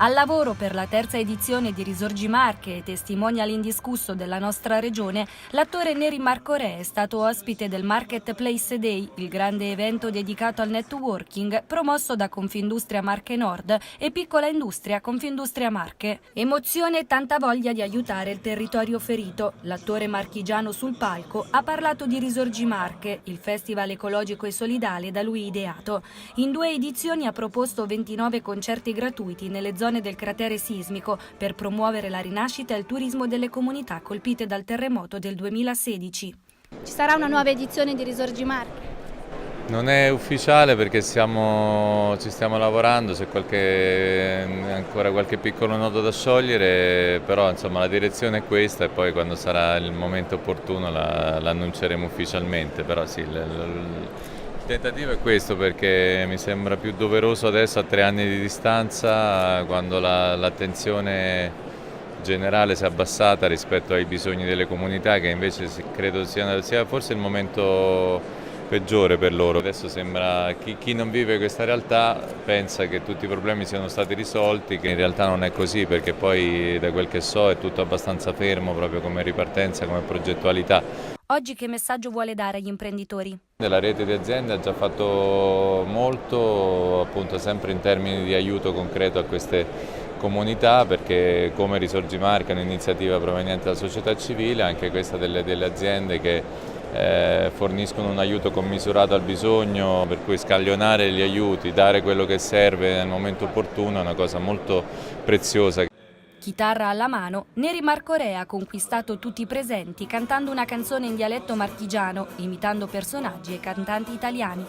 Al lavoro per la terza edizione di Risorgi Marche, testimonial indiscusso della nostra regione, l'attore Neri Marco Re è stato ospite del Marketplace Day, il grande evento dedicato al networking promosso da Confindustria Marche Nord e Piccola Industria Confindustria Marche. Emozione e tanta voglia di aiutare il territorio ferito. L'attore marchigiano sul palco ha parlato di Risorgi Marche, il festival ecologico e solidale da lui ideato. In 2 edizioni ha proposto 29 concerti gratuiti nelle zone del cratere sismico per promuovere la rinascita e il turismo delle comunità colpite dal terremoto del 2016. Ci sarà una nuova edizione di Risorgi Marche? Non è ufficiale perché ci stiamo lavorando, c'è ancora qualche piccolo nodo da sciogliere, però insomma la direzione è questa e poi quando sarà il momento opportuno l'annunceremo ufficialmente, però sì, il tentativo è questo perché mi sembra più doveroso adesso a 3 anni di distanza, quando l'attenzione generale si è abbassata rispetto ai bisogni delle comunità, che invece credo sia forse il momento peggiore per loro. Adesso sembra chi non vive questa realtà pensa che tutti i problemi siano stati risolti, che in realtà non è così, perché poi da quel che so è tutto abbastanza fermo proprio come ripartenza, come progettualità. Oggi che messaggio vuole dare agli imprenditori? La rete di aziende ha già fatto molto, appunto sempre in termini di aiuto concreto a queste comunità, perché come Risorgi Marche è un'iniziativa proveniente dalla società civile, anche questa delle aziende che forniscono un aiuto commisurato al bisogno, per cui scaglionare gli aiuti, dare quello che serve nel momento opportuno è una cosa molto preziosa. Chitarra alla mano, Neri Marco Re ha conquistato tutti i presenti cantando una canzone in dialetto marchigiano, imitando personaggi e cantanti italiani.